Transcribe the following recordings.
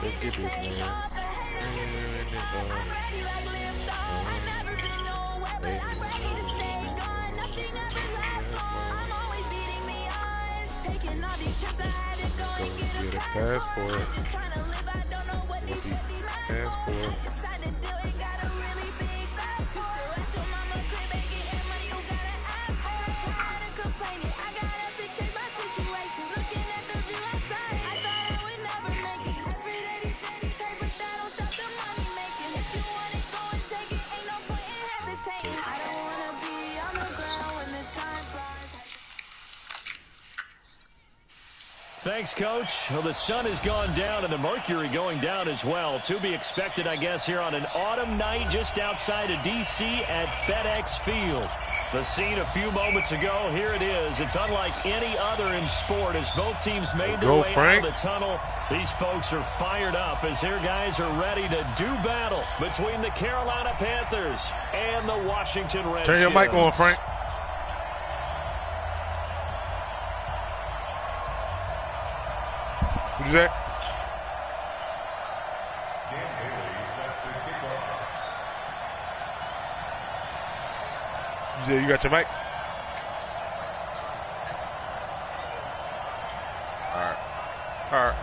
Let's get this, man. Get a passport. Passport. Thanks, Coach. Well, the sun has gone down and the mercury going down as well. To be expected, I guess, here on an autumn night just outside of D.C. at FedEx Field. The scene a few moments ago, here it is. It's unlike any other in sport as both teams made their way out of the tunnel. These folks are fired up as their guys are ready to do battle between the Carolina Panthers and the Washington Redskins. Turn your mic on, Frank. What's that? You got your mic? All right.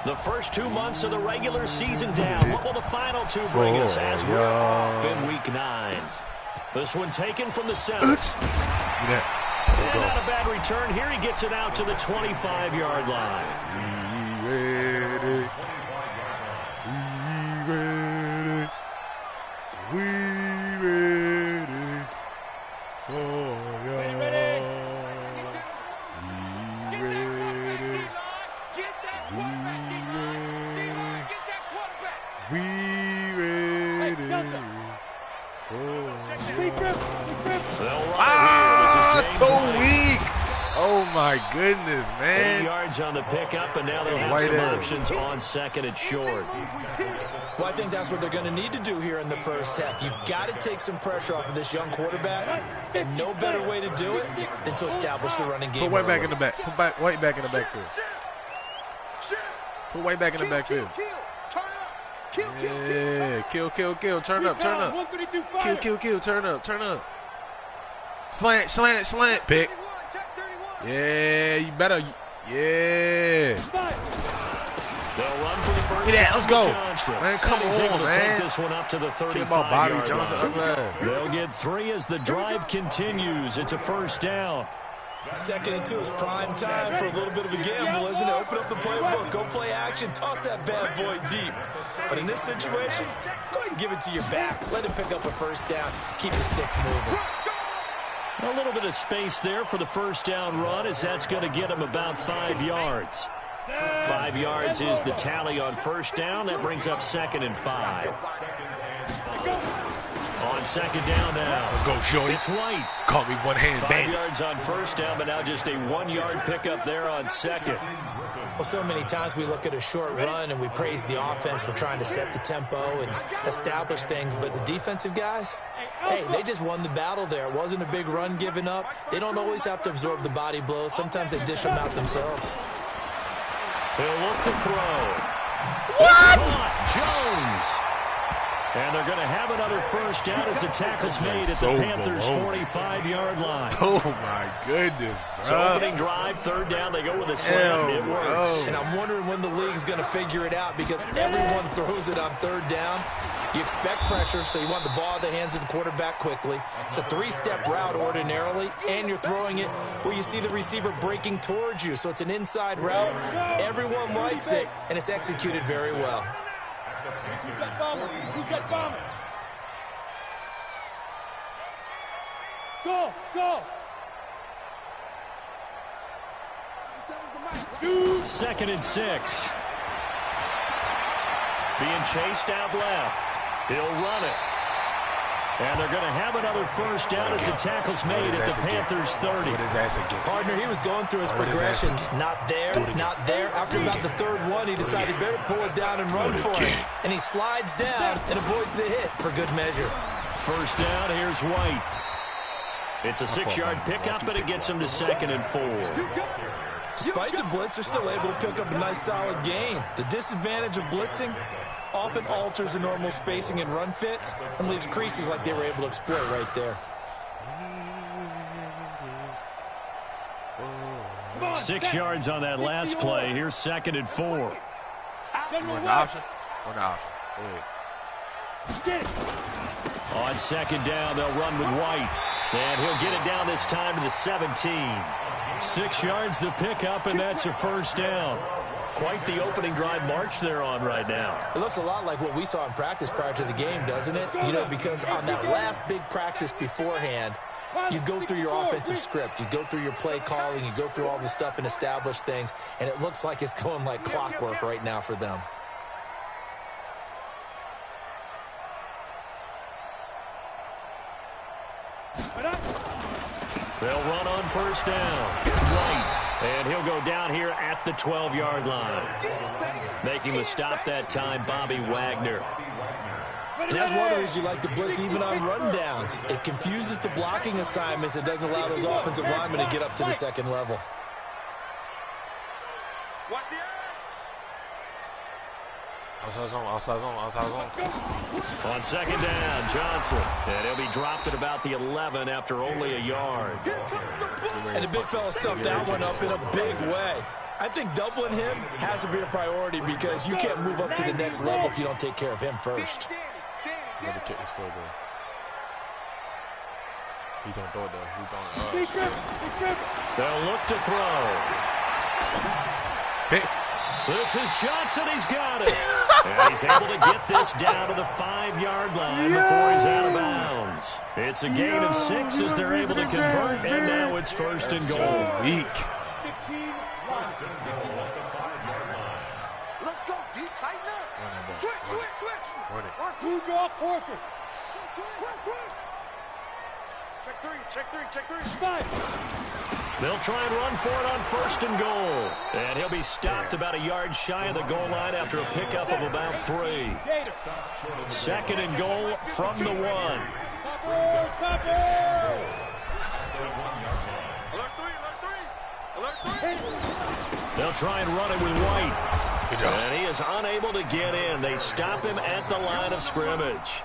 The first 2 months of the regular season down. What will the final two bring us as we're off in week 9? This one taken from the center. And not a bad return here. He gets it out to the 25-yard line. We ready for ya. We ready. So weak. Oh my goodness, man. 8 yards on the pickup, and now they'll have some options on second and short. Well, I think that's what they're going to need to do here in the first half. You've got to take some pressure off of this young quarterback, and no better way to do it than to establish the running game. Put White back in the back. Put White back in the backfield. Put White back in the backfield. Yeah, kill. Turn up. Kill. Turn up. Slant. Pick. Yeah, you better. Yeah. They'll run for the first. Look at that. Let's go. Johnson. Man, come He's able on, to man. take this one up to the 35-yard line. Johnson. They'll get 3 as the drive continues. It's a first down. 2nd and 2 is prime time for a little bit of a gamble, isn't it? Open up the playbook, go play action, toss that bad boy deep. But in this situation, go ahead and give it to your back. Let him pick up a first down. Keep the sticks moving. A little bit of space there for the first down run as that's going to get him about 5 yards. 5 yards is the tally on first down. That brings up 2nd and 5. On second down now. Let's go, Shorty. It's White. Call me one-hand bandit. 5 yards on first down, but now just a 1-yard pickup there on second. Well, so many times we look at a short run and we praise the offense for trying to set the tempo and establish things, but the defensive guys, hey, they just won the battle there. It wasn't a big run given up. They don't always have to absorb the body blows. Sometimes they dish them out themselves. He'll look to throw. What? Jones. And they're going to have another first down as the tackle's made at the Panthers' 45-yard line. Oh, my goodness, bro. So opening drive, third down, they go with a slant. It works. And I'm wondering when the league's going to figure it out because everyone throws it on third down. You expect pressure, so you want the ball in the hands of the quarterback quickly. It's a 3-step route ordinarily, and you're throwing it where you see the receiver breaking towards you. So it's an inside route. Everyone likes it, and it's executed very well. Go. 2nd and 6. Being chased out left. He'll run it. And they're going to have another first down as the tackle's made at the Panthers' 30. Partner, he was going through his progressions. Not there, not there. After about the third one, he decided better pull it down and run for it. And he slides down and avoids the hit for good measure. First down, here's White. It's a 6-yard pickup, but it gets him to 2nd and 4. Despite the blitz, they're still able to pick up a nice solid gain. The disadvantage of blitzing often alters the normal spacing and run fits and leaves creases like they were able to exploit right there. 6 yards on that last play. Here's 2nd and 4. Run the option. Run the option. Go ahead. On 2nd down, they'll run with White. And he'll get it down this time to the 17. 6 yards the pickup, and that's a 1st down. Quite the opening drive march they're on right now. It looks a lot like what we saw in practice prior to the game, doesn't it? You know, because on that last big practice beforehand, you go through your offensive script, you go through your play calling, you go through all the stuff and establish things, and it looks like it's going like clockwork right now for them. They'll run on 1st down. White. And he'll go down here at the 12-yard line. Making the stop that time, Bobby Wagner. And that's one of the reasons you like to blitz even on rundowns. It confuses the blocking assignments. It doesn't allow those offensive linemen to get up to the 2nd level. Outside zone, outside zone, outside zone. On 2nd down, Johnson. And he'll be dropped at about the 11 after only a yard. And the big fella stuffed that one up in a big way. I think doubling him has to be a priority because you can't move up to the next level if you don't take care of him first. Let me kick this field goal. He don't throw it though. He don't. They'll look to throw. Pick. This is Johnson. He's got it. And he's able to get this down to the 5-yard line before he's out of bounds. It's a gain of 6 as they're able to convert, and now it's 1st and goal. Weak. Let's go, D. Tighten up. Switch. Run it. Two draw quarter. Check three. 5. They'll try and run for it on 1st and goal. And he'll be stopped about a yard shy of the goal line after a pickup of about 3. 2nd and goal from the 1. Alert 3. They'll try and run it with White. Good job. And he is unable to get in. They stop him at the line of scrimmage.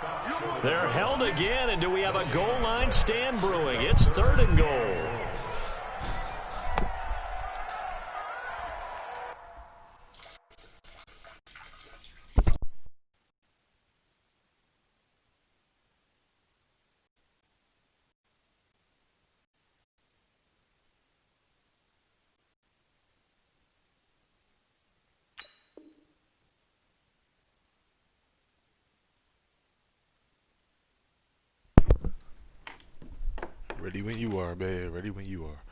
They're held again, and do we have a goal line stand brewing? It's 3rd and goal. Ready when you are, babe. Ready when you are.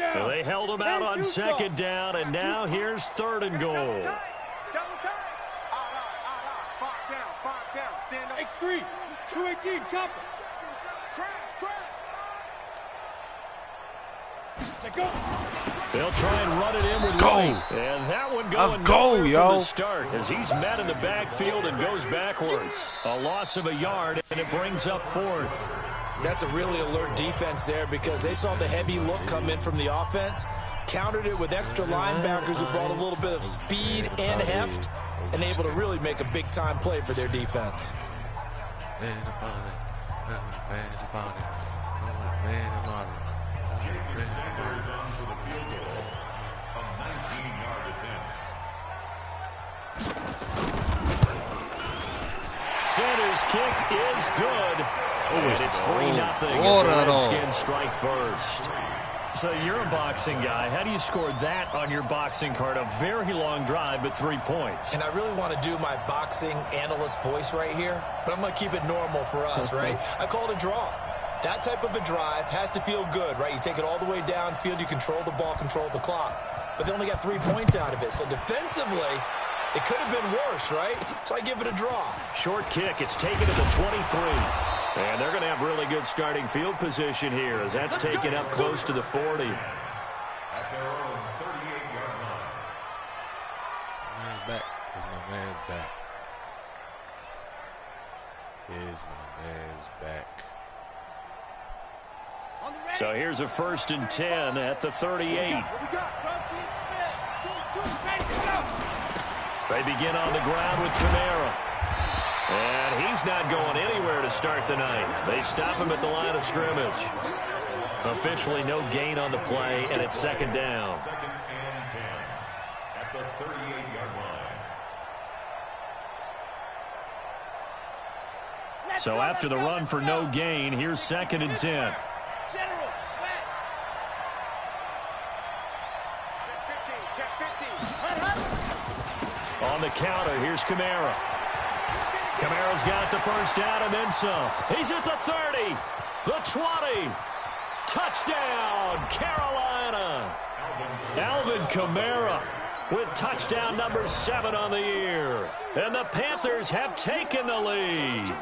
Well, they held him out on 2nd down, and now here's 3rd and goal. Double time. Five down. Stand up. X3. 218. Chopper. Crash. Let go. They'll try and run it in with Go. White. And that one going Let's go, nowhere yo. from the start as he's met in the backfield and goes backwards. A loss of a yard, and it brings up 4th. That's a really alert defense there because they saw the heavy look come in from the offense, countered it with extra linebackers who brought a little bit of speed and heft, and able to really make a big-time play for their defense. Center's kick is good. And it's 3-0 as the Redskins strike first. So you're a boxing guy. How do you score that on your boxing card? A very long drive, but 3 points. And I really want to do my boxing analyst voice right here, but I'm going to keep it normal for us, right? I call it a draw. That type of a drive has to feel good, right? You take it all the way downfield, you control the ball, control the clock. But they only got 3 points out of it. So defensively, It could have been worse, right? So I give it a draw. Short kick. It's taken to the 23. And they're going to have really good starting field position here as that's taken up close to the 40. At their own 38-yard line. Man's back. Is my man's back. Is my man's back. So here's a 1st and 10 at the 38. They begin on the ground with Kamara. And he's not going anywhere to start the night. They stop him at the line of scrimmage. Officially no gain on the play, and it's 2nd down. 2nd and 10 at the 38-yard line. So after the run for no gain, here's 2nd and 10. On the counter, here's Kamara. Kamara's got the 1st down and then some. He's at the 30, the 20. Touchdown, Carolina. Alvin Kamara with touchdown number 7 on the year. And the Panthers have taken the lead.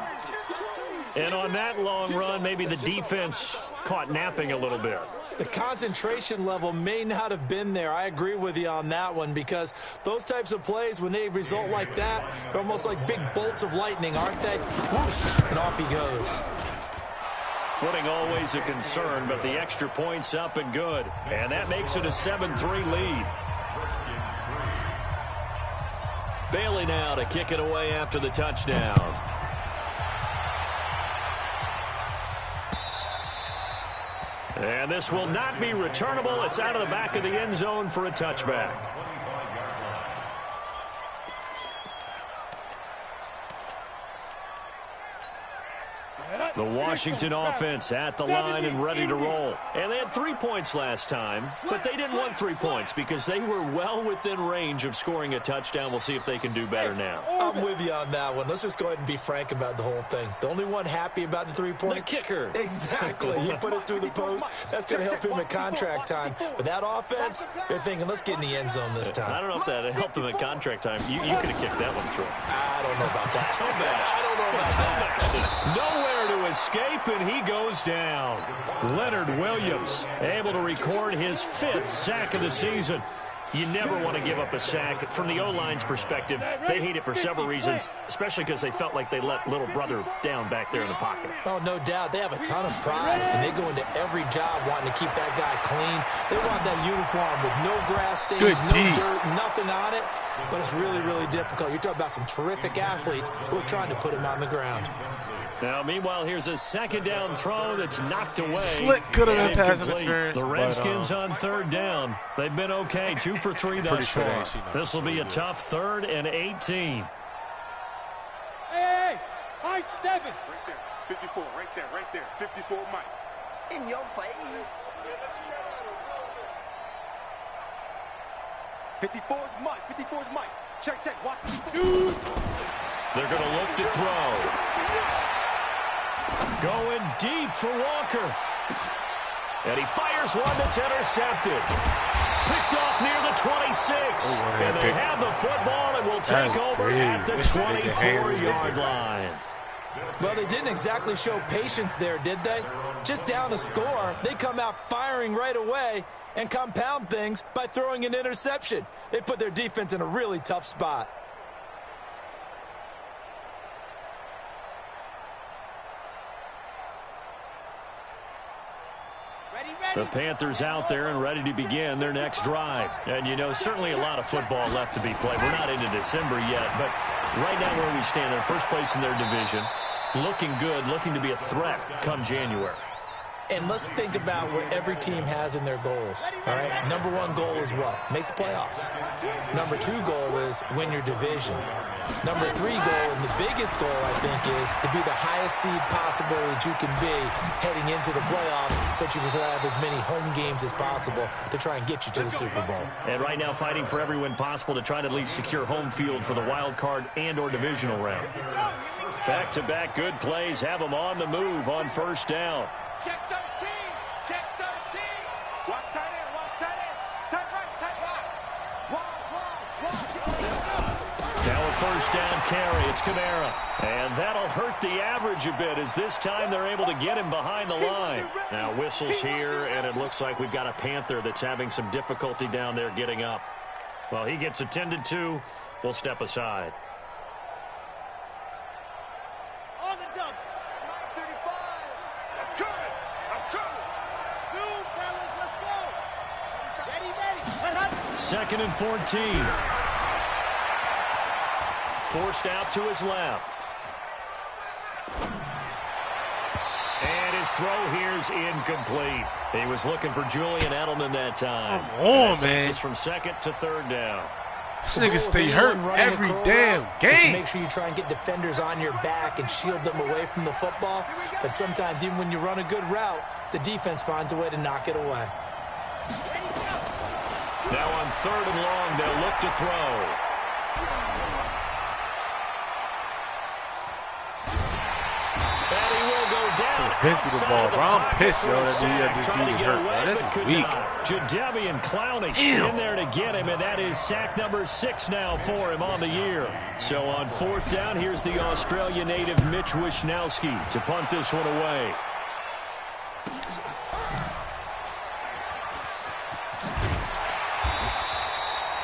And on that long run, maybe the defense caught napping a little bit. The concentration level may not have been there. I agree with you on that one because those types of plays, when they result like that, they're almost like big bolts of lightning, aren't they? Whoosh, and off he goes. Footing always a concern, but the extra point's up and good. And that makes it a 7-3 lead. Bailey now to kick it away after the touchdown. And this will not be returnable. It's out of the back of the end zone for a touchback. The Washington offense at the line and ready to roll. And they had 3 points last time, but they didn't want 3 points because they were well within range of scoring a touchdown. We'll see if they can do better now. I'm with you on that one. Let's just go ahead and be frank about the whole thing. The only one happy about the 3-point. The kicker. Exactly. He put it through the post. That's going to help him at contract time. But that offense, they're thinking, let's get in the end zone this time. I don't know if that helped him at contract time. You could have kicked that one through. I don't know about that. I don't know about that. Nowhere to escape, and he goes down. Leonard Williams able to record his 5th sack of the season. You never want to give up a sack. From the O-line's perspective, they hate it for several reasons, especially because they felt like they let little brother down back there in the pocket. Oh, no doubt. They have a ton of pride, and they go into every job wanting to keep that guy clean. They want that uniform with no grass stains, no dirt, nothing on it. But it's really, really difficult. You're talking about some terrific athletes who are trying to put him on the ground. Now, meanwhile, here's a 2nd down throw that's knocked away. Slick could have been pass interference. The Redskins on 3rd down. They've been okay, 2 for 3 thus far. This will be a tough 3rd and 18. Hey, high 7. Right there, 54, right there. 54, Mike. In your face. 54 is Mike. 54 is Mike. Check. Watch. Shoot. They're going to look to throw. Going deep for Walker. And he fires one that's intercepted. Picked off near the 26. And they have the football and will take over at the 24-yard line. Well, they didn't exactly show patience there, did they? Just down a score, they come out firing right away and compound things by throwing an interception. They put their defense in a really tough spot. The Panthers out there and ready to begin their next drive. And, you know, certainly a lot of football left to be played. We're not into December yet, but right now where we stand, they're first place in their division. Looking good, looking to be a threat come January. And let's think about what every team has in their goals, all right? Number 1 goal is what? Make the playoffs. Number 2 goal is win your division. Number 3 goal, and the biggest goal, I think, is to be the highest seed possible that you can be heading into the playoffs so that you can have as many home games as possible to try and get you to the Super Bowl. And right now fighting for every win possible to try to at least secure home field for the wild card and or divisional round. Back-to-back good plays have them on the move on 1st down. Check 13. Check 13. Watch tight end. Watch tight end. Tight right. Tight right. Wide. first down carry. It's Kamara. And that'll hurt the average a bit as this time they're able to get him behind the line. Now whistles here, and it looks like we've got a Panther that's having some difficulty down there getting up. Well, he gets attended to. We'll step aside. On the jump. 935. I'm coming. I'm coming. Zoom, fellas. Let's go. Ready, ready. Second and 14. Forced out to his left. And his throw here's incomplete. He was looking for Julian Edelman that time. Come on, man. Takes us from second to third down. This nigga stay hurt every damn game. Make sure you try and get defenders on your back and shield them away from the football. But sometimes even when you run a good route, the defense finds a way to knock it away. Now on third and long, they'll look to throw. And he will go down. Been through the ball, bro. I'm pissed, yo, that this dude is hurt, bro. This is weak. Jadeveon Clowney in there to get him, and that is sack number 6 now for him on the year. So on fourth down, here's the Australia native Mitch Wishnowsky to punt this one away.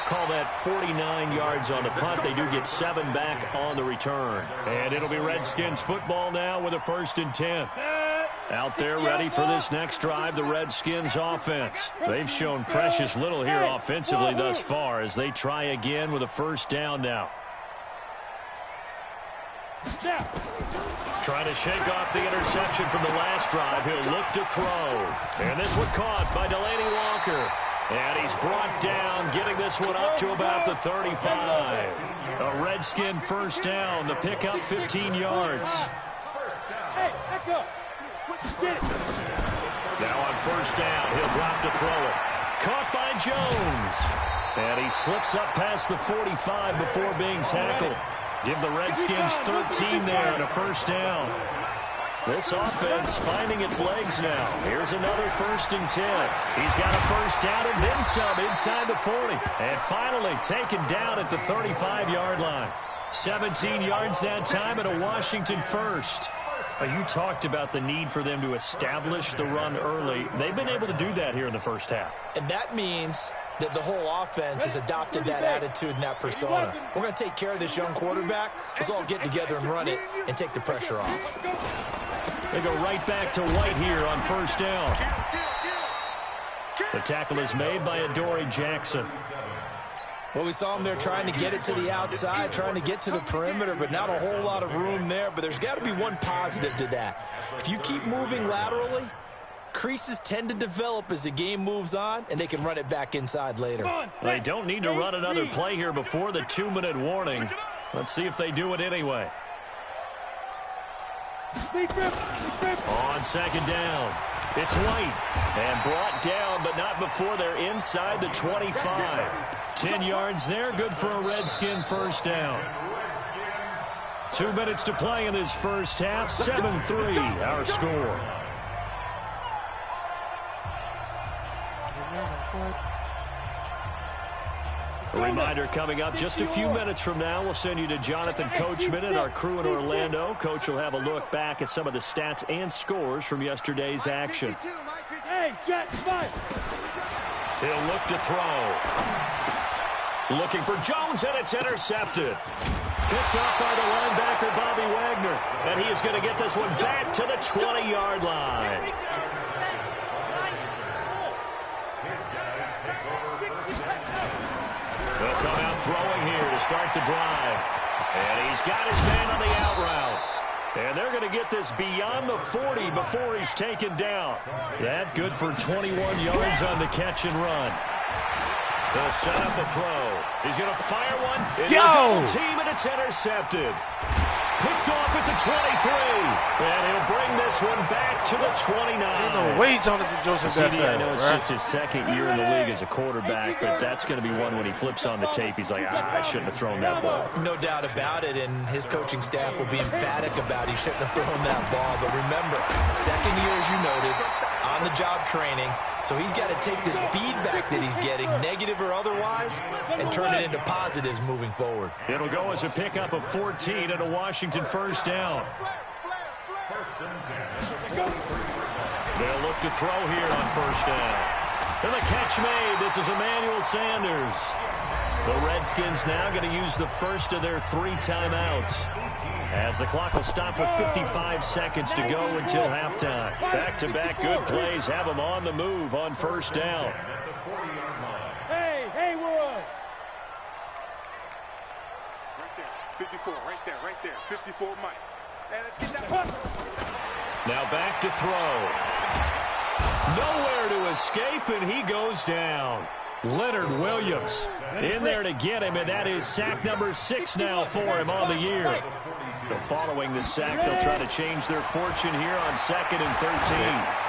Call that 49 yards on the punt. They do get 7 back on the return. And it'll be Redskins football now with a 1st and 10. Out there ready for this next drive, the Redskins offense. They've shown precious little here offensively thus far as they try again with a 1st down now. Trying to shake off the interception from the last drive. He'll look to throw. And this one caught by Delaney Walker. And he's brought down, getting this one up to about the 35. A Redskin 1st down. The pickup 15 yards. Hey, back up. Get it. Now on 1st down, he'll drop to throw it. Caught by Jones. And he slips up past the 45 before being tackled. Give the Redskins 13 there and a 1st down. This offense finding its legs now. Here's another 1st and 10. He's got a 1st down and then some inside the 40. And finally taken down at the 35-yard line. 17 yards that time and a Washington 1st. You talked about the need for them to establish the run early. They've been able to do that here in the 1st half. And that means that the whole offense has adopted that attitude and that persona. We're going to take care of this young quarterback. Let's all get together and run it and take the pressure off. They go right back to White here on 1st down. The tackle is made by Adoree Jackson. Well, we saw him there trying to get it to the outside, trying to get to the perimeter, but not a whole lot of room there. But there's got to be one positive to that. If you keep moving laterally, creases tend to develop as the game moves on, and they can run it back inside later. They don't need to run another play here before the 2-minute warning. Let's see if they do it anyway. On 2nd down, it's White. And brought down, but not before they're inside the 25. 10 yards there, good for a Redskin 1st down. 2 minutes to play in this 1st half, 7-3 our score. A reminder coming up just a few minutes from now. We'll send you to Jonathan Coachman and our crew in Orlando. Coach will have a look back at some of the stats and scores from yesterday's action. Hey, Jets, fight. He'll look to throw. Looking for Jones, and it's intercepted. Picked up by the linebacker, Bobby Wagner. And he is going to get this one back to the 20-yard line. They'll come out throwing here to start the drive. And he's got his man on the out route. And they're going to get this beyond the 40 before he's taken down. That good for 21 yards on the catch and run. They'll set up the throw. He's going to fire one. Double team, and it's intercepted. Picked off at the 23. And he'll bring this one back to the 29. Ain't no way Jonathan Joseph that I know it's just his 2nd year in the league as a quarterback, but that's going to be one when he flips on the tape. He's like, I shouldn't have thrown that ball. No doubt about it, and his coaching staff will be emphatic about he shouldn't have thrown that ball. But remember, 2nd year, as you noted, on-the-job training, So he's got to take this feedback that he's getting, negative or otherwise, and turn it into positives moving forward. It'll go as a pickup of 14 and a Washington first down. They'll look to throw here on first down. And the catch made. This is Emmanuel Sanders. The Redskins now going to use the first of their 3 timeouts, as the clock will stop with 55 seconds to go until halftime. Back-to-back good plays have them on the move on first down. Hey, Haywood! Right there, 54, right there, 54, Mike. Hey, let's get that. Now back to throw. Nowhere to escape, and he goes down. Leonard Williams in there to get him, and that is sack number 6 now for him on the year. So following the sack, they'll try to change their fortune here on 2nd and 13.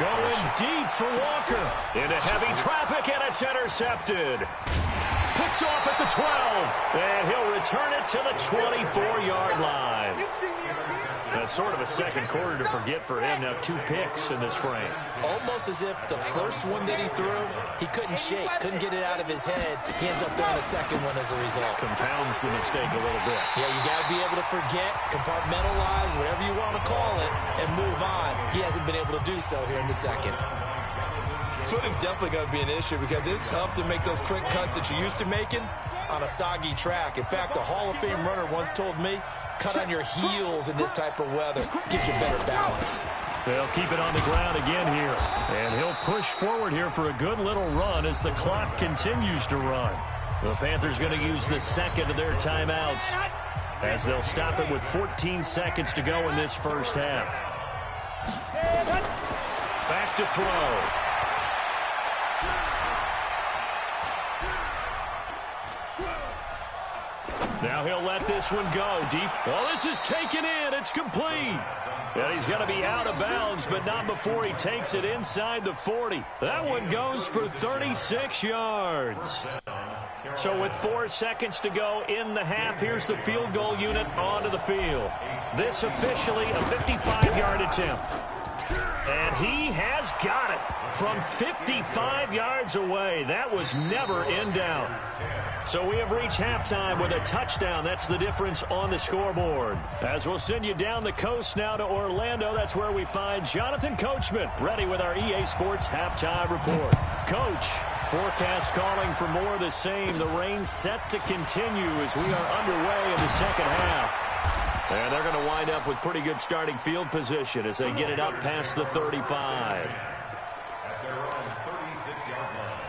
Going deep for Walker. Into heavy traffic, and it's intercepted. Picked off at the 12, and he'll return it to the 24-yard line. That's sort of a second quarter to forget for him. Now 2 picks in this frame. Almost as if the first one that he threw, he couldn't shake, couldn't get it out of his head. He ends up throwing a second one as a result. Compounds the mistake a little bit. Yeah, you got to be able to forget, compartmentalize, whatever you want to call it, and move on. He hasn't been able to do so here in the second. Footing's definitely going to be an issue because it's tough to make those quick cuts that you're used to making on a soggy track. In fact, a Hall of Fame runner once told me, cut on your heels in this type of weather. Gives you better balance. They'll keep it on the ground again here. And he'll push forward here for a good little run as the clock continues to run. The Panthers going to use the second of their timeouts, as they'll stop it with 14 seconds to go in this first half. Back to throw. Now he'll let this one go deep. Well, this is taken in. It's complete. And he's going to be out of bounds, but not before he takes it inside the 40. That one goes for 36 yards. So with 4 seconds to go in the half, here's the field goal unit onto the field. This officially a 55-yard attempt. And he has got it from 55 yards away. That was never in doubt. So we have reached halftime with a touchdown. That's the difference on the scoreboard. As we'll send you down the coast now to Orlando, that's where we find Jonathan Coachman, ready with our EA Sports halftime report. Coach, forecast calling for more of the same. The rain set to continue as we are underway in the second half. And they're going to wind up with pretty good starting field position as they get it up past the 35. At their own 36-yard line.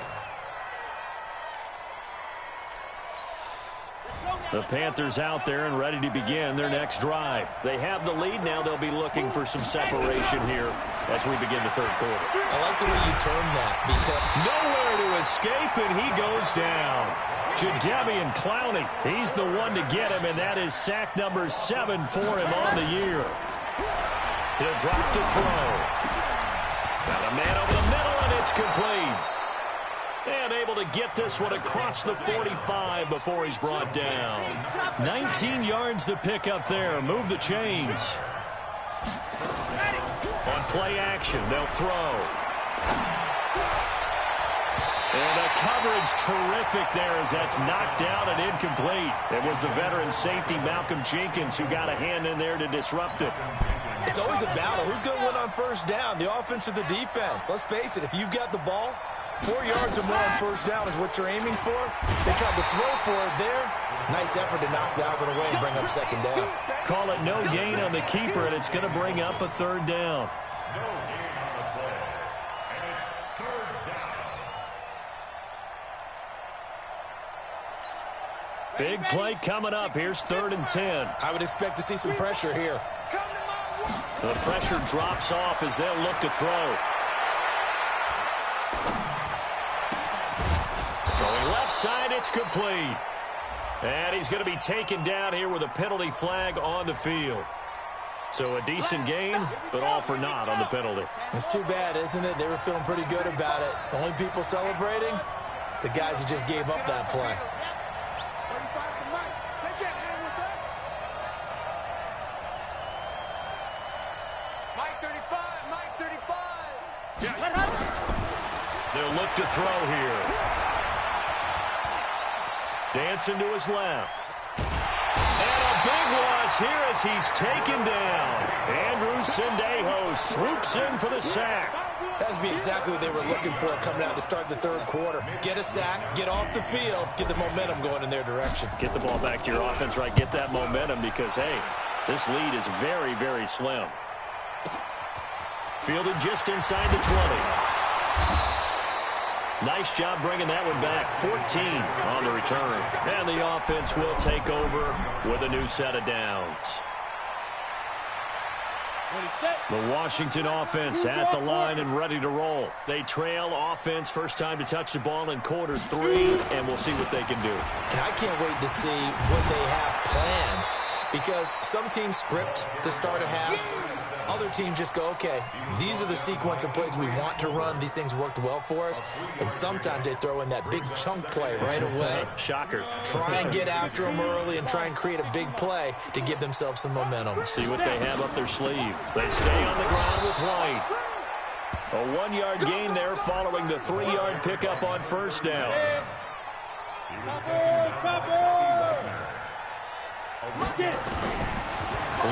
The Panthers out there and ready to begin their next drive. They have the lead. Now they'll be looking for some separation here as we begin the third quarter. I like the way you term that, because nowhere to escape, and he goes down. Jadeveon Clowney, he's the one to get him, and that is sack number 7 for him on the year. He'll drop to throw. Got a man over the middle, and it's complete. And able to get this one across the 45 before he's brought down. 19 yards to pick up there. Move the chains. On play action, they'll throw. And the coverage terrific there as that's knocked down and incomplete. It was the veteran safety Malcolm Jenkins who got a hand in there to disrupt it. It's always a battle. Who's going to win on first down, the offense or the defense? Let's face it, if you've got the ball, 4 yards or more on first down is what you're aiming for. They tried to throw for it there. Nice effort to knock that one away and bring up second down. Call it no gain on the keeper, and it's going to bring up a third down. No gain on the play. And it's third down. Big play coming up. Here's 3rd and 10. I would expect to see some pressure here. The pressure drops off as they'll look to throw. Going left side, it's complete. And he's going to be taken down here with a penalty flag on the field. So a decent gain, but all for naught on the penalty. It's too bad, isn't it? They were feeling pretty good about it. The only people celebrating, the guys who just gave up that play. 35 to Mike. They can't hang with us. Mike 35. Mike 35. They'll look to throw here. Dancing to his left. And a big loss here as he's taken down. Andrew Sendejo swoops in for the sack. That would be exactly what they were looking for coming out to start the third quarter. Get a sack, get off the field, get the momentum going in their direction. Get the ball back to your offense, right? Get that momentum because, hey, this lead is very, very slim. Fielded just inside the 20. Nice job bringing that one back. 14 on the return. And the offense will take over with a new set of downs. The Washington offense at the line and ready to roll. They trail offense first time to touch the ball in quarter 3, and we'll see what they can do. And I can't wait to see what they have planned because some teams script to start a half. Other teams just go, okay, these are the sequence of plays we want to run. These things worked well for us. And sometimes they throw in that big chunk play right away. Shocker. Try and get after them early and try and create a big play to give themselves some momentum. See what they have up their sleeve. They stay on the ground with White. A 1-yard gain there following the 3-yard pickup on first down.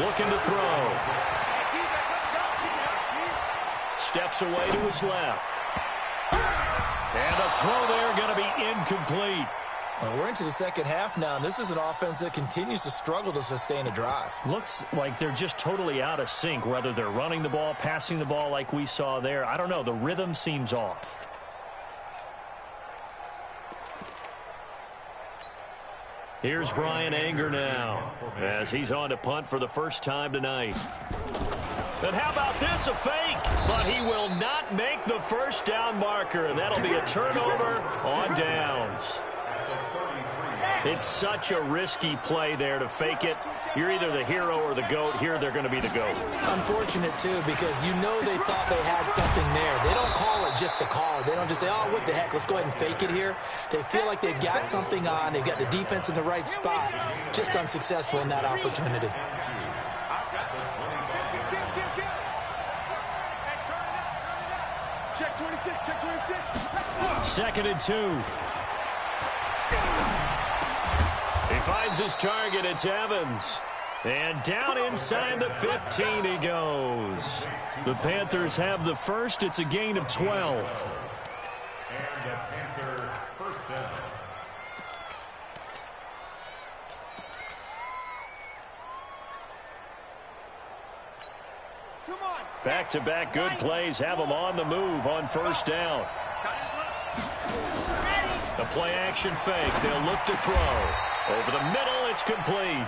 Looking to throw. Steps away to his left. And a throw there going to be incomplete. Well, we're into the second half now, and this is an offense that continues to struggle to sustain a drive. Looks like they're just totally out of sync, whether they're running the ball, passing the ball like we saw there. I don't know. The rhythm seems off. Here's Brian Anger now as he's on to punt for the first time tonight. And how about this, a fake? But he will not make the first down marker, and that'll be a turnover on downs. It's such a risky play there to fake it. You're either the hero or the GOAT. Here they're going to be the GOAT. Unfortunate, too, because you know they thought they had something there. They don't call it just to call it. They don't just say, oh, what the heck, let's go ahead and fake it here. They feel like they've got something on. They've got the defense in the right spot. Just unsuccessful in that opportunity. Check 26, check 26. Second and 2. He finds his target. It's Evans. And down inside the 15 he goes. The Panthers have the first. It's a gain of 12. And the Panther first down. Come on. Back-to-back good plays have them on the move on first down. The play-action fake. They'll look to throw. Over the middle, it's complete.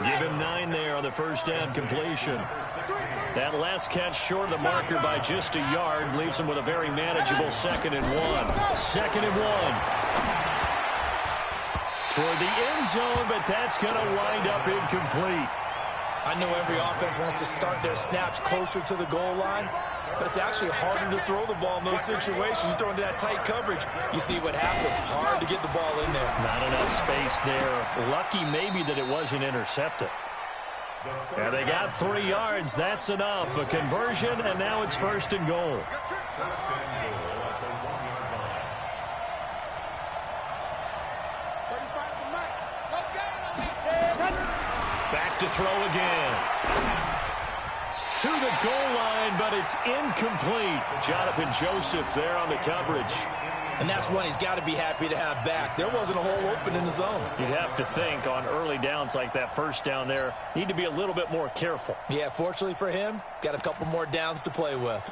Give him 9 there on the first down completion. That last catch short of the marker by just a yard leaves him with a very manageable 2nd and 1. 2nd and 1. Toward the end zone, but that's going to wind up incomplete. I know every offense wants to start their snaps closer to the goal line, but it's actually harder to throw the ball in those situations. You throw into that tight coverage, you see what happens. Hard to get the ball in there. Not enough space there. Lucky maybe that it wasn't intercepted. Yeah, they got 3 yards. That's enough. A conversion, and now it's 1st and goal. Back to throw again. To the goal line, but it's incomplete. Jonathan Joseph there on the coverage. And that's one he's got to be happy to have back. There wasn't a hole open in the zone. You'd have to think on early downs like that first down there, need to be a little bit more careful. Yeah, fortunately for him, got a couple more downs to play with.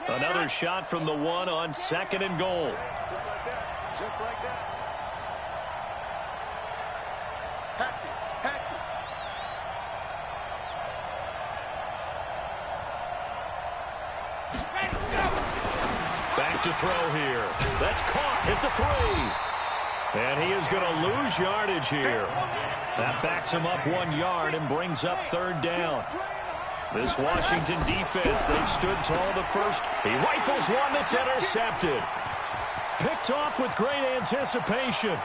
Another shot from the 1 on 2nd and goal. Just like that. Just like that. Hatchet. Hatchet. Back to throw here. That's caught at the 3. And he is going to lose yardage here. That backs him up 1 yard and brings up 3rd down. This Washington defense, they've stood tall the first. He rifles one that's intercepted. Picked off with great anticipation.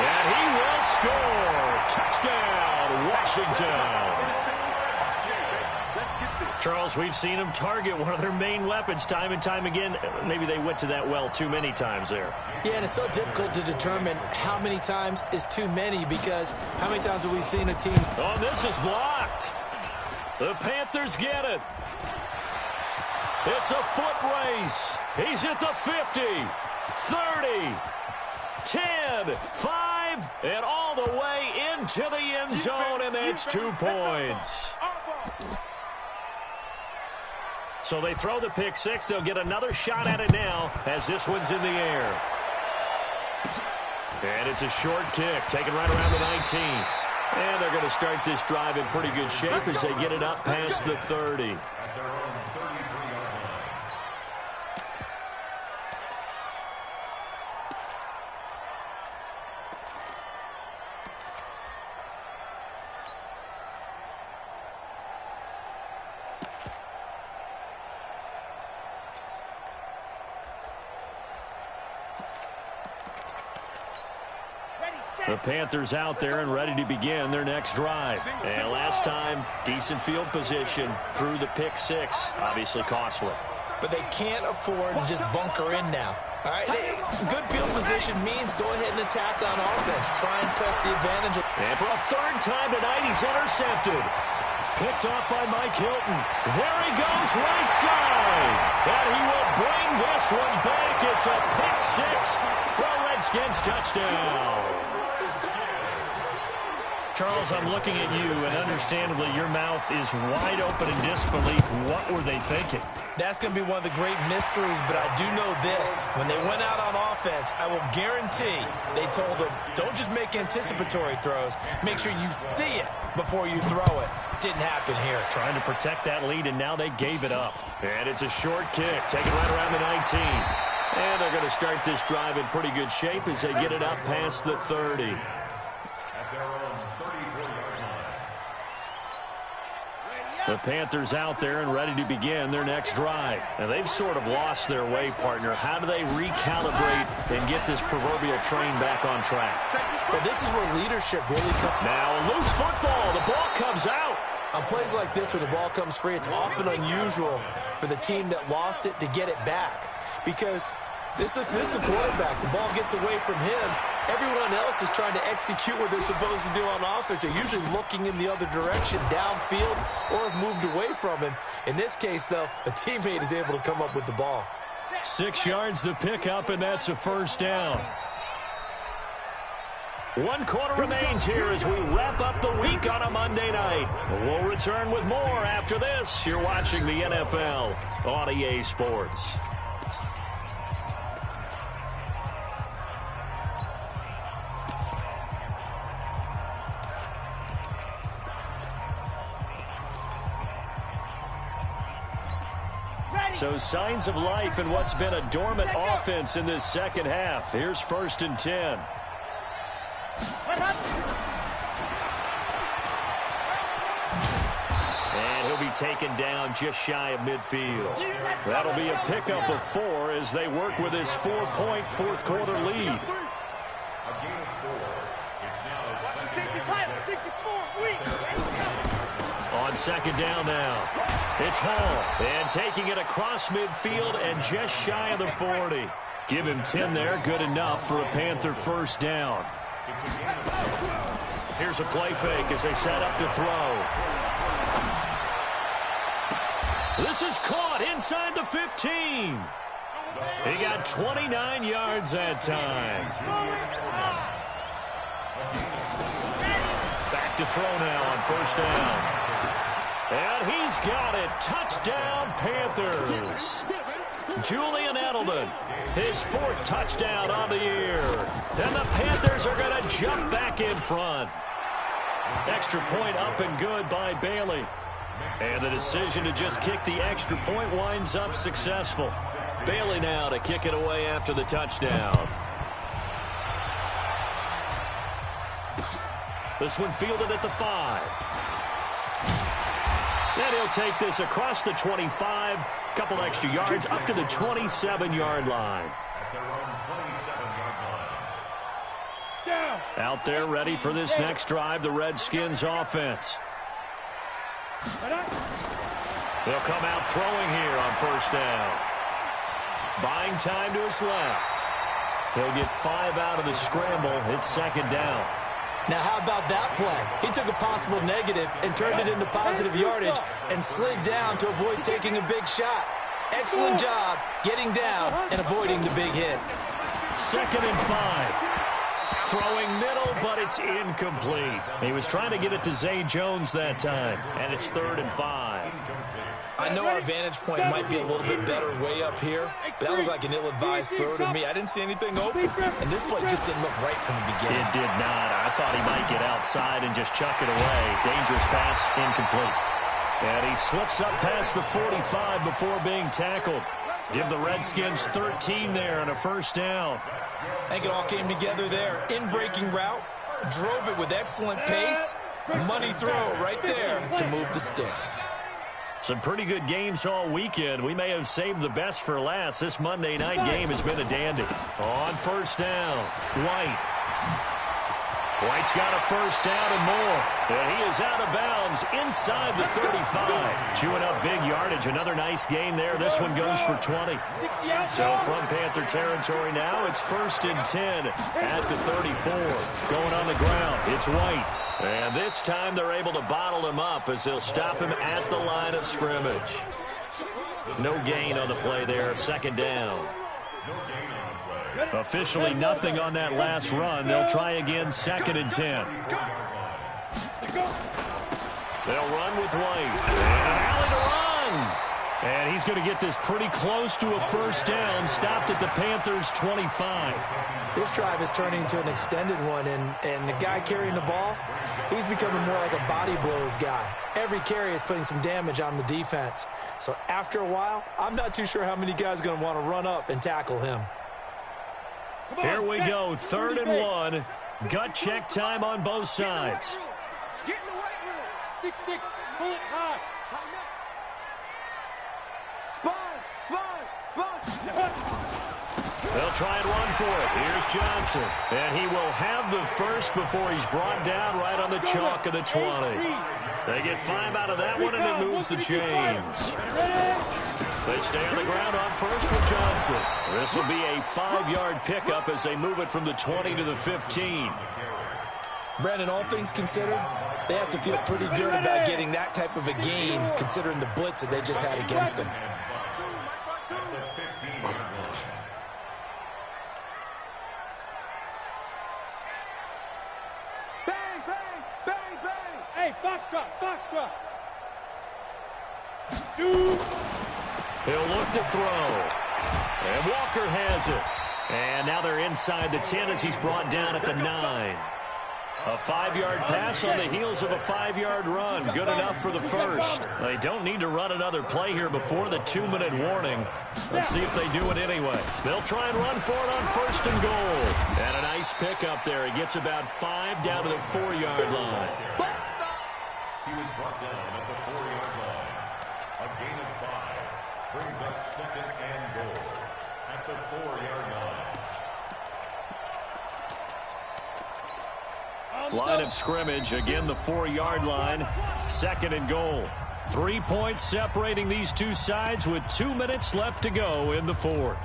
And he will score. Touchdown, Washington. Charles, we've seen them target one of their main weapons time and time again. Maybe they went to that well too many times there. Yeah, and it's so difficult to determine how many times is too many, because how many times have we seen a team... Oh, this is blocked. The Panthers get it. It's a foot race. He's at the 50, 30, 10, 5, and all the way into the end zone, and that's 2 points. So they throw the pick six. They'll get another shot at it now as this one's in the air. And it's a short kick, taken right around the 19. And they're going to start this drive in pretty good shape as they get it up past the 30. The Panthers out there and ready to begin their next drive. And last time, decent field position through the pick six. Obviously costly. But they can't afford to just bunker in now. All right, good field position means go ahead and attack on offense. Try and press the advantage. And for a third time tonight, he's intercepted. Picked off by Mike Hilton. There he goes, right side. And he will bring this one back. It's a pick six for a Redskins touchdown. Charles, I'm looking at you, and understandably, your mouth is wide open in disbelief. What were they thinking? That's going to be one of the great mysteries, but I do know this. When they went out on offense, I will guarantee they told them, don't just make anticipatory throws. Make sure you see it before you throw it. Didn't happen here. Trying to protect that lead, and now they gave it up. And it's a short kick, taken right around the 19. And they're going to start this drive in pretty good shape as they get it up past the 30. The Panthers out there and ready to begin their next drive. And they've sort of lost their way, partner. How do they recalibrate and get this proverbial train back on track? Well, this is where leadership really comes. Now, loose football. The ball comes out. On plays like this, when the ball comes free, it's often unusual for the team that lost it to get it back. Because this is the quarterback. The ball gets away from him. Everyone else is trying to execute what they're supposed to do on offense. They're usually looking in the other direction, downfield, or have moved away from him. In this case, though, a teammate is able to come up with the ball. 6 yards the pickup, and that's a first down. 1 quarter remains here as we wrap up the week on a Monday night. We'll return with more after this. You're watching the NFL on EA Sports. So signs of life in what's been a dormant offense in this second half. Here's 1st and 10. And he'll be taken down just shy of midfield. That'll be a pickup of 4 as they work with his 4-point fourth quarter lead. On second down now. It's Hall, and taking it across midfield and just shy of the 40. Give him 10 there, good enough for a Panther first down. Here's a play fake as they set up to throw. This is caught inside the 15. He got 29 yards that time. Back to throw now on first down. And he's got it. Touchdown, Panthers. Julian Edelman, his 4th touchdown on the year. And the Panthers are going to jump back in front. Extra point up and good by Bailey. And the decision to just kick the extra point winds up successful. Bailey now to kick it away after the touchdown. This one fielded at the 5. And he'll take this across the 25, couple extra yards up to the 27-yard line. At their own 27-yard line. Out there ready for this next drive, the Redskins offense. They'll come out throwing here on first down. Buying time to his left. He'll get 5 out of the scramble. It's second down. Now, how about that play? He took a possible negative and turned it into positive yardage and slid down to avoid taking a big shot. Excellent job getting down and avoiding the big hit. 2nd and 5. Throwing middle, but it's incomplete. He was trying to get it to Zay Jones that time, and it's 3rd and 5. I know our vantage point might be a little bit better way up here, but that looked like an ill-advised throw to me. I didn't see anything open, and this play just didn't look right from the beginning. It did not. I thought he might get outside and just chuck it away. Dangerous pass, incomplete. And he slips up past the 45 before being tackled. Give the Redskins 13 there and a first down. I think it all came together there. In-breaking route, drove it with excellent pace. Money throw right there to move the sticks. Some pretty good games all weekend. We may have saved the best for last. This Monday night game has been a dandy. On first down, White. White's got a first down and more. And he is out of bounds inside the 35. Chewing up big yardage. Another nice gain there. This one goes for 20. So from Panther territory now, it's 1st and 10 at the 34. Going on the ground, it's White. And this time they're able to bottle him up as they'll stop him at the line of scrimmage. No gain on the play there. 2nd down. Officially nothing on that last run. They'll try again, 2nd and 10. They'll run with White. And an alley to run. And he's going to get this pretty close to a first down. Stopped at the Panthers' 25. This drive is turning into an extended one, and the guy carrying the ball, he's becoming more like a body blows guy. Every carry is putting some damage on the defense. So after a while, I'm not too sure how many guys are going to want to run up and tackle him. Here we go, 3rd and 1. Gut check time on both sides. Get in the weight room. 6'6", pull it high. Tighten up. Sponge. They'll try and run for it. Here's Johnson. And he will have the first before he's brought down right on the chalk of the 20. They get 5 out of that one, and it moves the chains. They stay on the ground on first with Johnson. This will be a 5-yard pickup as they move it from the 20 to the 15. Brandon, all things considered, they have to feel pretty good about getting that type of a gain, considering the blitz that they just had against them. Bang, bang, bang, bang. Hey, foxtrot, foxtrot. Shoot. He'll look to throw. And Walker has it. And now they're inside the 10 as he's brought down at the 9. A 5-yard pass on the heels of a 5-yard run. Good enough for the first. They don't need to run another play here before the 2-minute warning. Let's see if they do it anyway. They'll try and run for it on 1st and goal. And a nice pickup there. He gets about 5 down to the 4-yard line. He was brought down at the 4-yard line. A gain of 5 brings up 2nd and goal at the 4-yard line. Line of scrimmage, again the 4-yard line, 2nd and goal. 3 points separating these two sides with 2 minutes left to go in the 4th.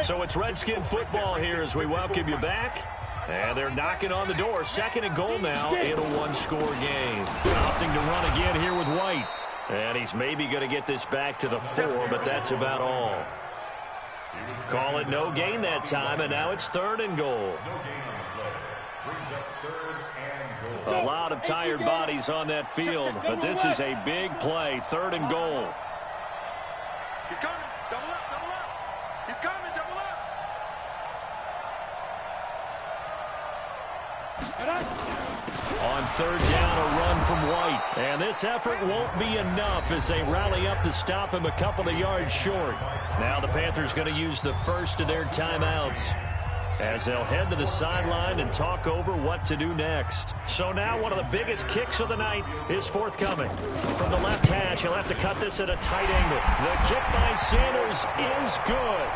So it's Redskin football here as we welcome you back. And they're knocking on the door. 2nd and goal now in a 1-score game. Opting to run again here with White. And he's maybe going to get this back to the 4, but that's about all. Call it no gain that time, and now it's 3rd and goal. A lot of tired bodies on that field, but this is a big play. 3rd and goal. He's coming. Double up, double up. He's coming, double up. On 3rd down, a run from White. And this effort won't be enough as they rally up to stop him a couple of yards short. Now the Panthers going to use the first of their timeouts. as they'll head to the sideline and talk over what to do next. So now one of the biggest kicks of the night is forthcoming. From the left hash, he'll have to cut this at a tight angle. The kick by Sanders is good.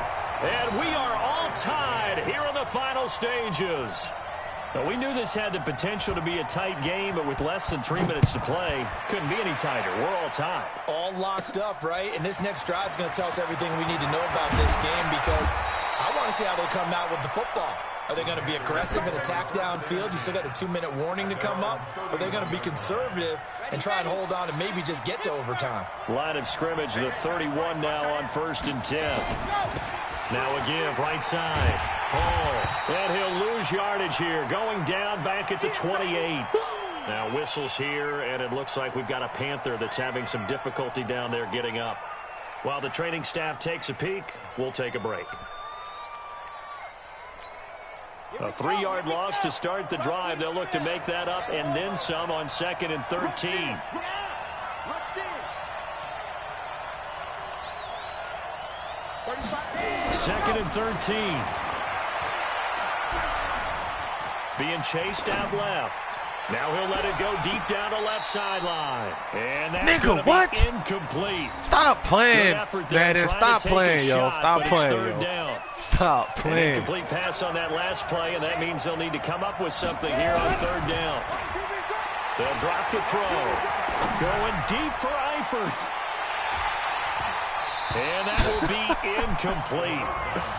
And we are all tied here in the final stages. Now, we knew this had the potential to be a tight game, but with less than 3 minutes to play, couldn't be any tighter. We're all tied. All locked up, right? And this next drive is going to tell us everything we need to know about this game, because I want to see how they come out with the football. Are they going to be aggressive and attack downfield? You still got the 2-minute warning to come up. Are they going to be conservative and try and hold on and maybe just get to overtime? Line of scrimmage, the 31 now on 1st and 10. Now a give, right side. Hall, and he'll lose yardage here, going down back at the 28. Now whistles here, and it looks like we've got a Panther that's having some difficulty down there getting up. While the training staff takes a peek, we'll take a break. A 3-yard loss to start the drive. They'll look to make that up and then some on 2nd and 13. Second and 13. Being chased out left. Now he'll let it go deep down the left sideline. And that's going to be incomplete. Stop playing, Madden. Stop playing, yo. Stop playing, yo. Down. Stop playing. An incomplete pass on that last play, and that means they'll need to come up with something here on 3rd down. They'll drop the throw. Going deep for Eifert. And that will be incomplete.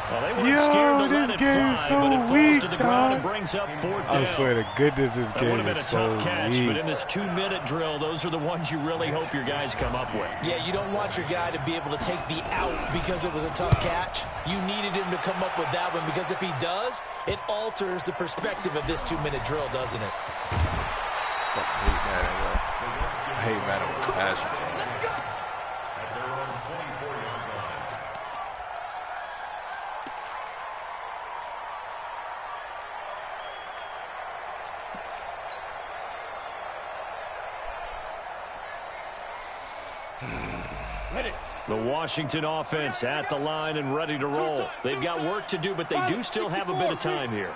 Well, they weren't scared to let it fly, but it falls to the ground and brings up 4th down. I swear to goodness, this game would have been a so tough catch, weak. but in this 2-minute drill, those are the ones you really hope your guys come up with. Yeah, you don't want your guy to be able to take the out because it was a tough catch. You needed him to come up with that one, because if he does, it alters the perspective of this 2-minute drill, doesn't it? I hate Madden, bro. I hate Madden with passion. The Washington offense at the line and ready to roll. They've got work to do, but they do still have a bit of time here.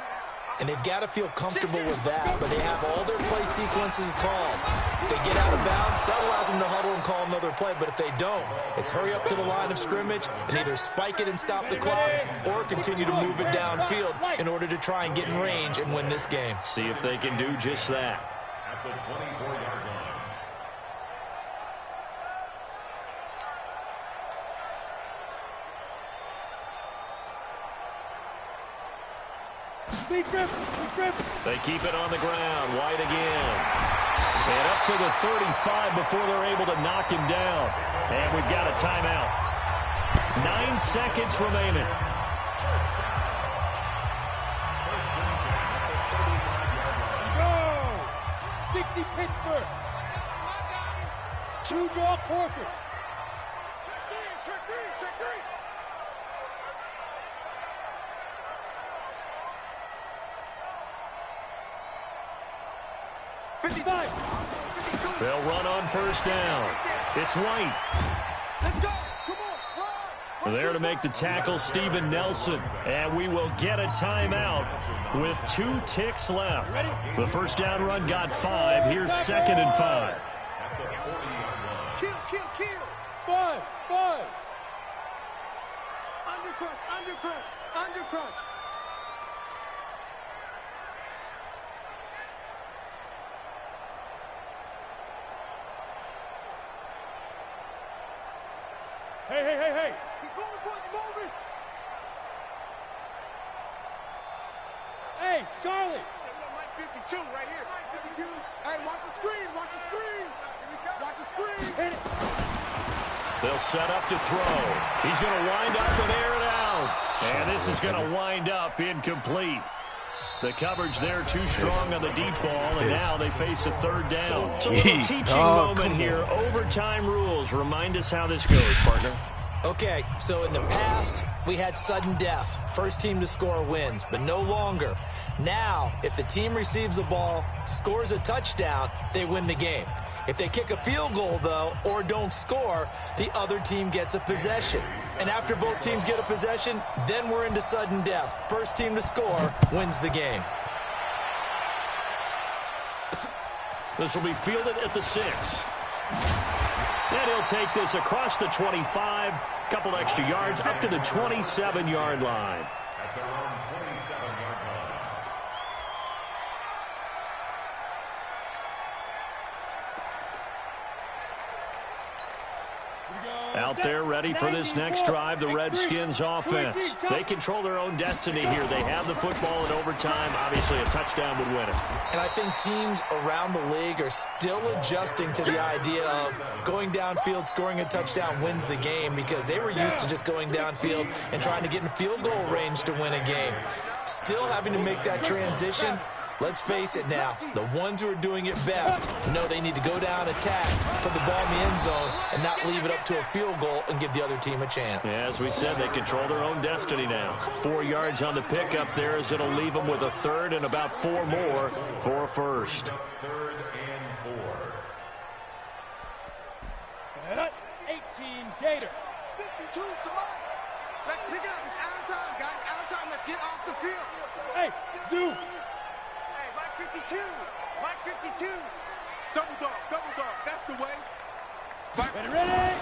And they've got to feel comfortable with that, but they have all their play sequences called. If they get out of bounds, that allows them to huddle and call another play, but if they don't, it's hurry up to the line of scrimmage and either spike it and stop the clock or continue to move it downfield in order to try and get in range and win this game. See if they can do just that. At the 24-yard line. They keep it on the ground. White again. And up to the 35 before they're able to knock him down. And we've got a timeout. 9 seconds remaining. Go! 60 Pittsburgh. 2 draw quarters. Check three. 55. They'll run on 1st down. It's White. Let's go. Come on. There to make the tackle, Steven Nelson. And we will get a timeout with 2 ticks left. The 1st down run got 5. Here's 2nd and 5. Kill. 5. Undercrunch. Hey. He's moving. Hey, Charlie. 52 right here. 52. Hey, watch the screen. Hit it. They'll set up to throw. He's going to wind up and air it out. And this is going to wind up incomplete. The coverage there too strong on the deep ball, and now they face a 3rd down. So a little teaching moment here. Overtime rules. Remind us how this goes, partner. Okay, so in the past, we had sudden death. First team to score wins, but no longer. Now, if the team receives the ball, scores a touchdown, they win the game. If they kick a field goal, though, or don't score, the other team gets a possession. And after both teams get a possession, then we're into sudden death. First team to score wins the game. This will be fielded at the 6. And he'll take this across the 25, couple extra yards up to the 27-yard line. At their own 27-yard line. Out there ready for this next drive, the Redskins offense. They control their own destiny here. They have the football in overtime. Obviously, a touchdown would win it. And I think teams around the league are still adjusting to the idea of going downfield, scoring a touchdown wins the game, because they were used to just going downfield and trying to get in field goal range to win a game. Still having to make that transition. Let's face it now, the ones who are doing it best know they need to go down, attack, put the ball in the end zone, and not leave it up to a field goal and give the other team a chance. Yeah, as we said, they control their own destiny now. 4 yards on the pickup there, as it'll leave them with a third and about 4 more for a first. 3rd and 4. Set up. 18 Gator. 52 to mine. Let's pick it up. It's out of time, guys. Out of time. Let's get off the field. Hey, Zoo. Hey, Mike 52. Mike 52. Double dog. Double dog. That's the way. Ready.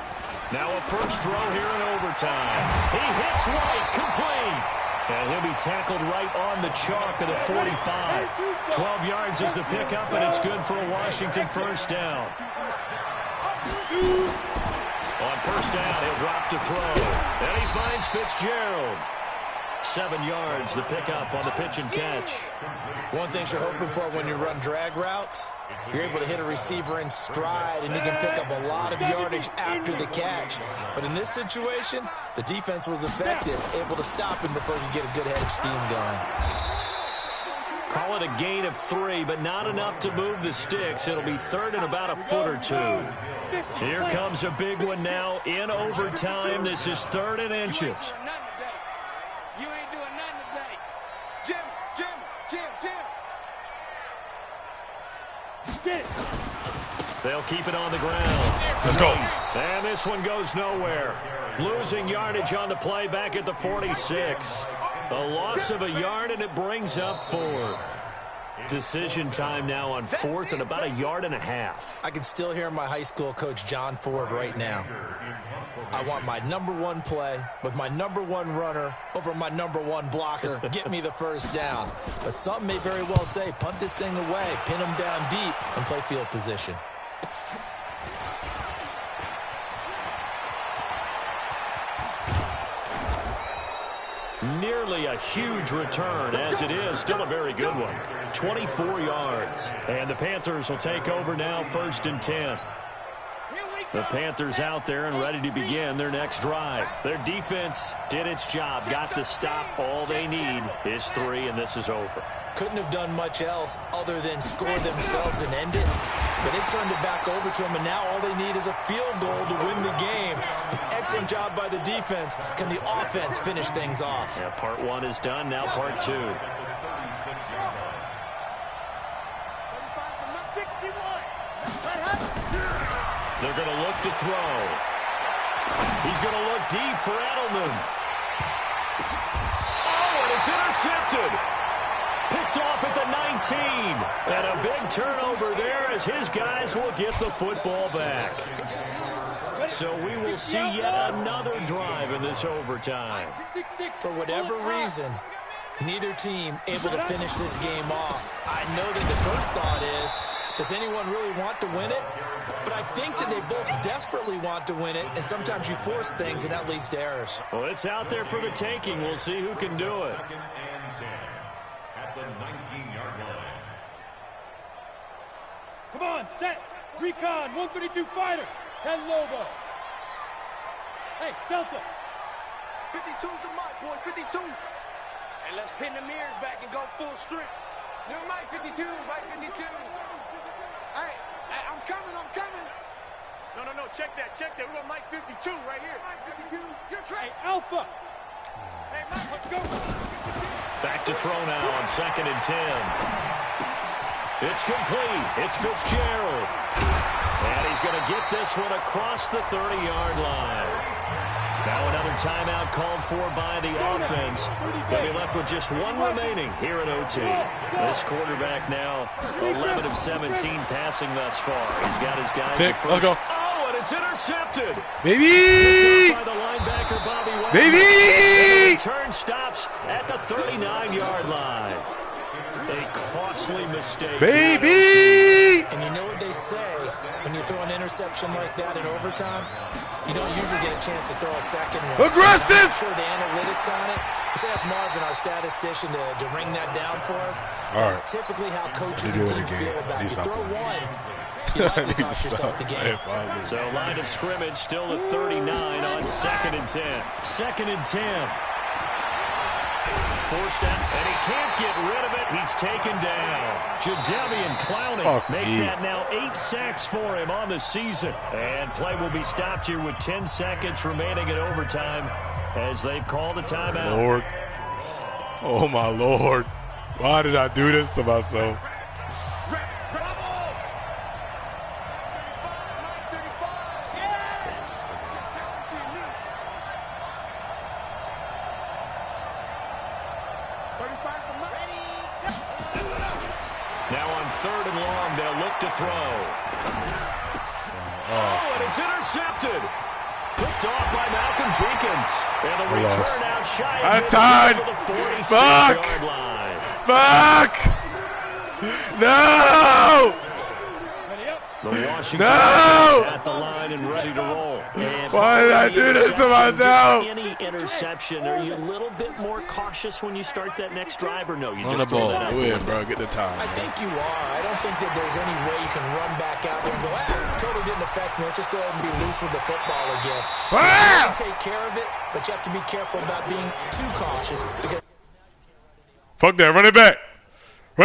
Now a first throw here in overtime. He hits White, complete. And he'll be tackled right on the chalk of the 45. 12 yards is the pickup, and it's good for a Washington first down. On first down, he'll drop to throw. And he finds Fitzgerald. 7 yards, the pickup on the pitch and catch. One thing you're hoping for when you run drag routes, you're able to hit a receiver in stride, and you can pick up a lot of yardage after the catch. But in this situation, the defense was effective, able to stop him before he could get a good head of steam going. Call it a gain of 3, but not enough to move the sticks. It'll be third and about a foot or 2. Here comes a big one now in overtime. This is 3rd and inches. You ain't doing nothing today. Jim. Get it. They'll keep it on the ground. Let's go. And this one goes nowhere. Losing yardage on the play back at the 46. A loss of a yard, and it brings up 4th. Decision time now on 4th and about a yard and a half. I can still hear my high school coach, John Ford, right now. I want my #1 play with my #1 runner over my #1 blocker. Get me the first down. But some may very well say, punt this thing away, pin him down deep, and play field position. Nearly a huge return, as it is still a very good one. 24 yards. And the Panthers will take over now, 1st and 10. The Panthers out there and ready to begin their next drive. Their defense did its job, got the stop. All they need is 3, and this is over. Couldn't have done much else other than score themselves and end it. But they turned it back over to them, and now all they need is a field goal to win the game. An excellent job by the defense. Can the offense finish things off? Yeah, part 1 is done, now part 2. 61. They're going to look to throw. He's going to look deep for Edelman. Oh, and it's intercepted. Picked off at the 19. And a big turnover there as his guys will get the football back. So we will see yet another drive in this overtime. For whatever reason, neither team able to finish this game off. I know that the first thought is, does anyone really want to win it? But I think that they both desperately want to win it, and sometimes you force things, and that leads to errors. Well, it's out there for the taking. We'll see who can do it. 2nd and 10 at the 19-yard line. Come on, set. Recon, 132 fighter. 10 Lobo. Hey, Delta. 52's the mic, boys. 52. And let's pin the mirrors back and go full strength. New Mike 52. Mike 52. Hey, I'm coming. No. Check that. We got Mike 52 right here. Mike 52. You're Hey, Alpha. Hey, Mike, let's go. Back to throw now on 2nd and 10. It's complete. It's Fitzgerald. And he's going to get this one across the 30-yard line. Now another timeout called for by the offense. They'll be left with just one remaining here in OT. This quarterback now 11 of 17 passing thus far. He's got his guys at first. Let's go. Oh, and it's intercepted. Baby! By the linebacker, Bobby Wagner. Baby! And the return stops at the 39-yard line. A costly mistake. Baby! And you know what they say, when you throw an interception like that in overtime, you don't usually get a chance to throw a second one. Aggressive! I'm not sure the analytics on it. Let's ask Marvin, our statistician, to ring that down for us. That's typically how coaches and teams feel about it. You throw one, you likely cost yourself the game. So line of scrimmage still at 39 on 2nd and 10. 2nd and 10. Forced out, and he can't get rid of it. He's taken down. Jadeveon Clowney make that now 8 sacks for him on the season. And play will be stopped here with 10 seconds remaining in overtime as they've called a timeout. Lord. Oh, my Lord. Why did I do this to myself? Now on 3rd and long, they'll look to throw. Oh, and it's intercepted. Picked off by Malcolm Jenkins. And the return out shy of the 46-yard line. Fuck! No! The Washington at the line and ready to roll. And why did I do this to myself? Any interception, are you a little bit more cautious when you start that next drive, or no? You on just the ball. throw that out. Go ahead, bro. Get the time. I think you are. I don't think that there's any way you can run back out there and go, totally didn't affect me. Let's just go ahead and be loose with the football again. You can take care of it, but you have to be careful about being too cautious. Because fuck that. Run it back.